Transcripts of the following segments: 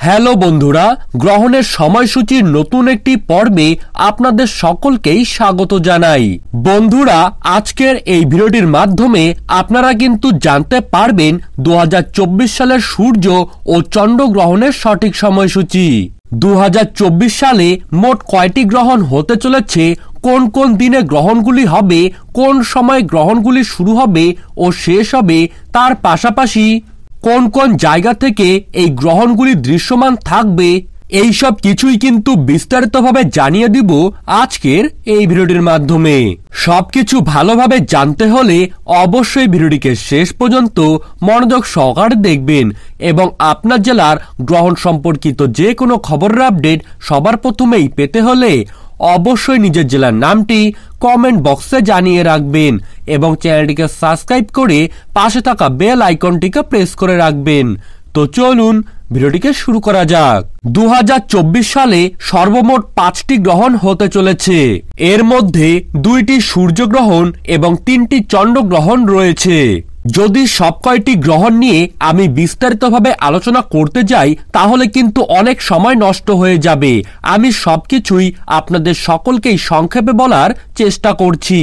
Hello বন্ধুরা, গ্রহণের সময়সূচির নতুন একটি পর্বে আপনাদের সকলকেই স্বাগত জানাই। বন্ধুরা, আজকের এই ভিডিওটির মাধ্যমে আপনারা কিন্তু জানতে পারবেন 2024 সালের সূর্য ও চন্দ্র গ্রহণের সঠিক সময়সূচি। 2024 সালে মোট কয়টি গ্রহণ হতে চলেছে, কোন কোন দিনে গ্রহণগুলি হবে, কোন সময় গ্রহণগুলি শুরু হবে ও শেষ হবে, তার পাশাপাশি কোন কোন জায়গা থেকে এই গ্রহণগুলি দৃশ্যমান থাকবে, এই সব কিছুই কিন্তু বিস্তারিতভাবে জানিয়ে দিব আজকের এই ভিডিওটির মাধ্যমে। সবকিছু ভালোভাবে জানতে হলে অবশ্যই ভিডিওটিকে শেষ পর্যন্ত মনোযোগ সহকারে দেখবেন এবং আপনার জেলার গ্রহণ সম্পর্কিত যে কোনো খবরের আপডেট সবার প্রথমেই পেতে হলে অবশ্যই নিজের জেলার নামটি কমেন্ট বক্সে জানিয়ে রাখবেন এবং চ্যানেলটিকে সাবস্ক্রাইব করে পাশে থাকা বেল আইকনটিকে প্রেস করে রাখবেন। তো চলুন ভিডিওটিকে শুরু করা যাক। 2024 সালে সর্বমোট 5টি গ্রহণ হতে চলেছে। এর মধ্যে 2টি সূর্যগ্রহণ এবং 3টি চন্দ্রগ্রহণ রয়েছে। যদি সব কয়টি গ্রহণ নিয়ে আমি বিস্তারিতভাবে আলোচনা করতে যাই তাহলে কিন্তু অনেক সময় নষ্ট হয়ে যাবে। আমি সবকিছুই আপনাদের সকলকেই সংক্ষেপে বলার চেষ্টা করছি।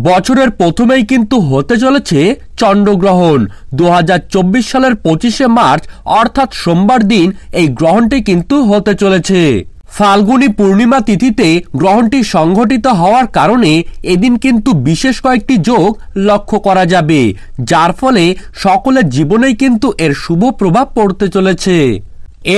বছরের প্রথমেই কিন্তু হতে চলেছে চন্দ্রগ্রহণ। 2024 সালের 25শে মার্চ অর্থাৎ সোমবার দিন এই গ্রহণটি কিন্তু হতে চলেছে। ফাল্গুনী পূর্ণিমা তিথিতে গ্রহণটি সংঘটিত হওয়ার কারণে এদিন কিন্তু বিশেষ কয়েকটি যোগ লক্ষ্য করা যাবে, যার ফলে সকলের জীবনেই কিন্তু এর শুভ প্রভাব পড়তে চলেছে।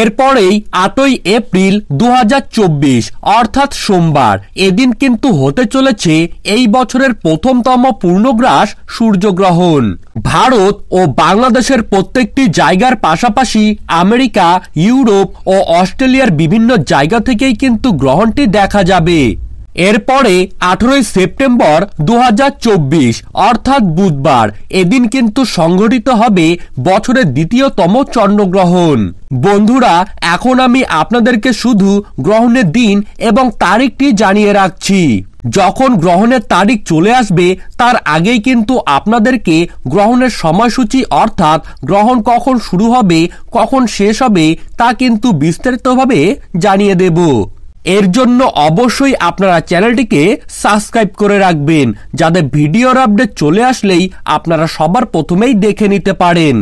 এরপরেই 8ই এপ্রিল 2024 অর্থাৎ সোমবার, এদিন কিন্তু হতে চলেছে এই বছরের প্রথমতম পূর্ণগ্রাস সূর্যগ্রহণ। ভারত ও বাংলাদেশের প্রত্যেকটি জায়গার পাশাপাশি আমেরিকা, ইউরোপ ও অস্ট্রেলিয়ার বিভিন্ন জায়গা থেকেই কিন্তু গ্রহণটি দেখা যাবে। এরপরে 18ই সেপ্টেম্বর 2024 অর্থাৎ বুধবার, এদিন কিন্তু সংঘটিত হবে বছরের দ্বিতীয়তম চন্দ্রগ্রহণ। বন্ধুরা, এখন আমি আপনাদেরকে শুধু গ্রহণের দিন এবং তারিখটি জানিয়ে রাখছি। যখন গ্রহণের তারিখ চলে আসবে তার আগেই কিন্তু আপনাদেরকে গ্রহণের সময়সূচি অর্থাৎ গ্রহণ কখন শুরু হবে কখন শেষ হবে তা কিন্তু বিস্তারিতভাবে জানিয়ে দেব। এর জন্য অবশ্যই আপনারা চ্যানেলটিকে সাবস্ক্রাইব করে রাখবেন, যাতে ভিডিওর আপডেট চলে আসলেই আপনারা সবার প্রথমেই দেখে নিতে পারেন।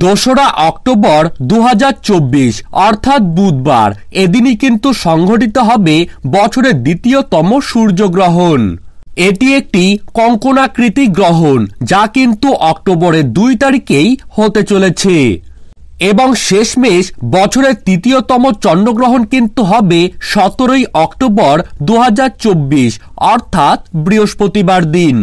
2রা অক্টোবর 2024 অর্থাৎ বুধবার, এদিনই কিন্তু সংঘটিত হবে বছরের দ্বিতীয়তম সূর্যগ্রহণ। এটি একটি কঙ্কনাকৃতি গ্রহণ, যা কিন্তু অক্টোবরের 2 তারিখেই হতে চলেছে এবং শেষমেশ বছরের তৃতীয়তম চন্দ্রগ্রহণ কিন্তু হবে 17ই অক্টোবর 2024 অর্থাৎ বৃহস্পতিবার দিন।